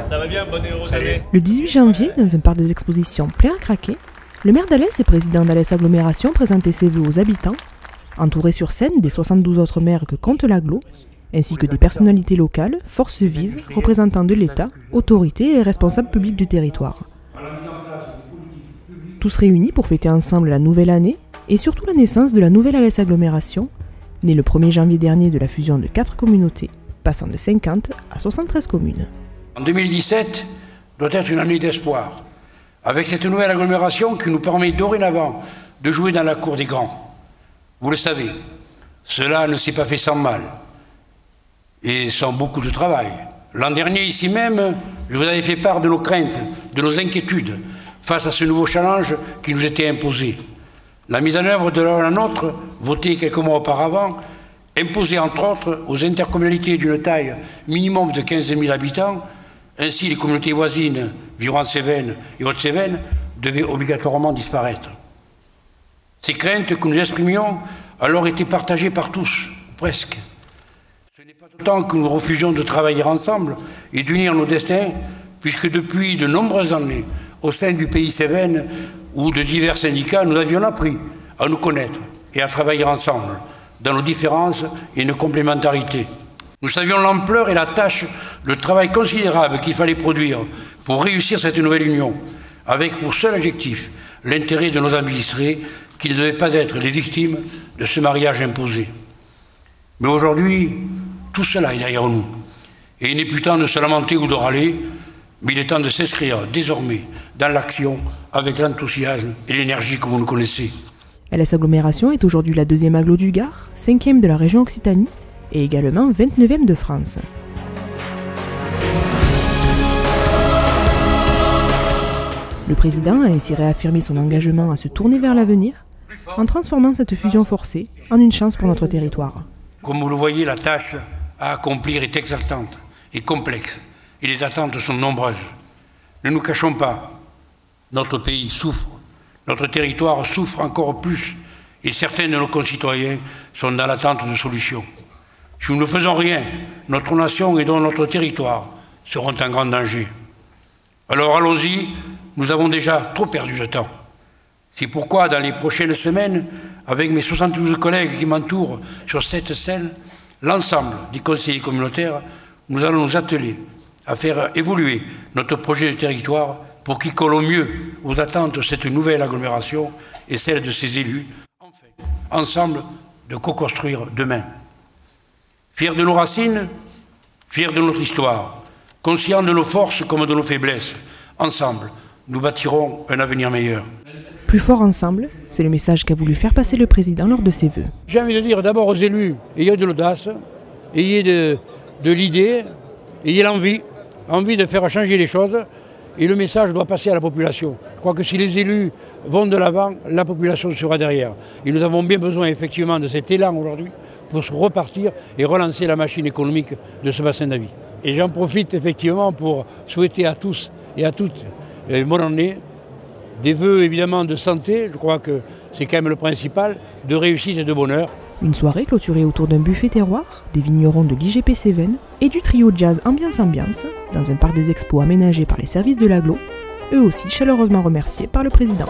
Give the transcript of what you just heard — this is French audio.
Ça va bien, bonne et heureuse année. Le 18 janvier, dans un parc des expositions plein à craquer, le maire d'Alès et président d'Alès Agglomération présentait ses vœux aux habitants, entouré sur scène des 72 autres maires que compte l'agglo, ainsi que des personnalités locales, forces vives, représentants de l'État, autorités et responsables publics du territoire. Tous réunis pour fêter ensemble la nouvelle année et surtout la naissance de la nouvelle Alès Agglomération, née le 1er janvier dernier de la fusion de 4 communautés, passant de 50 à 73 communes. En 2017 doit être une année d'espoir, avec cette nouvelle agglomération qui nous permet dorénavant de jouer dans la cour des grands. Vous le savez, cela ne s'est pas fait sans mal et sans beaucoup de travail. L'an dernier, ici même, je vous avais fait part de nos craintes, de nos inquiétudes face à ce nouveau challenge qui nous était imposé. La mise en œuvre de la nôtre, votée quelques mois auparavant, imposée entre autres aux intercommunalités d'une taille minimum de 15 000 habitants, ainsi les communautés voisines, Viron-Cévennes et Haute-Cévennes, devaient obligatoirement disparaître. Ces craintes que nous exprimions alors étaient partagées par tous, presque. Ce n'est pas autant que nous refusions de travailler ensemble et d'unir nos destins, puisque depuis de nombreuses années, au sein du pays Cévennes ou de divers syndicats, nous avions appris à nous connaître et à travailler ensemble, dans nos différences et nos complémentarités. Nous savions l'ampleur et la tâche, le travail considérable qu'il fallait produire pour réussir cette nouvelle union, avec pour seul objectif l'intérêt de nos administrés, qui ne devaient pas être les victimes de ce mariage imposé. Mais aujourd'hui, tout cela est derrière nous. Et il n'est plus temps de se lamenter ou de râler, mais il est temps de s'inscrire désormais dans l'action avec l'enthousiasme et l'énergie que vous nous connaissez. Alès Agglomération est aujourd'hui la 2e agglo du Gard, 5e de la région Occitanie et également 29e de France. Le président a ainsi réaffirmé son engagement à se tourner vers l'avenir en transformant cette fusion forcée en une chance pour notre territoire. Comme vous le voyez, la tâche à accomplir est exaltante et complexe et les attentes sont nombreuses. Ne nous cachons pas, notre pays souffre, notre territoire souffre encore plus et certains de nos concitoyens sont dans l'attente de solutions. Si nous ne faisons rien, notre nation et donc notre territoire seront en grand danger. Alors allons-y, nous avons déjà trop perdu de temps. C'est pourquoi dans les prochaines semaines, avec mes 72 collègues qui m'entourent sur cette scène, l'ensemble des conseillers communautaires, nous allons nous atteler à faire évoluer notre projet de territoire pour qu'il colle au mieux aux attentes de cette nouvelle agglomération et celles de ses élus, enfin, ensemble de co-construire demain. Fiers de nos racines, fiers de notre histoire, conscients de nos forces comme de nos faiblesses, ensemble, nous bâtirons un avenir meilleur. Plus fort ensemble, c'est le message qu'a voulu faire passer le président lors de ses vœux. J'ai envie de dire d'abord aux élus, ayez de l'audace, ayez de l'idée, ayez l'envie de faire changer les choses et le message doit passer à la population. Je crois que si les élus vont de l'avant, la population sera derrière. Et nous avons bien besoin effectivement de cet élan aujourd'hui pour se repartir et relancer la machine économique de ce bassin d'avis. Et j'en profite effectivement pour souhaiter à tous et à toutes bonne année, des vœux évidemment de santé, je crois que c'est quand même le principal, de réussite et de bonheur. Une soirée clôturée autour d'un buffet terroir, des vignerons de l'IGP Cévennes et du trio jazz Ambiance dans un parc des expos aménagé par les services de l'agglo, eux aussi chaleureusement remerciés par le président.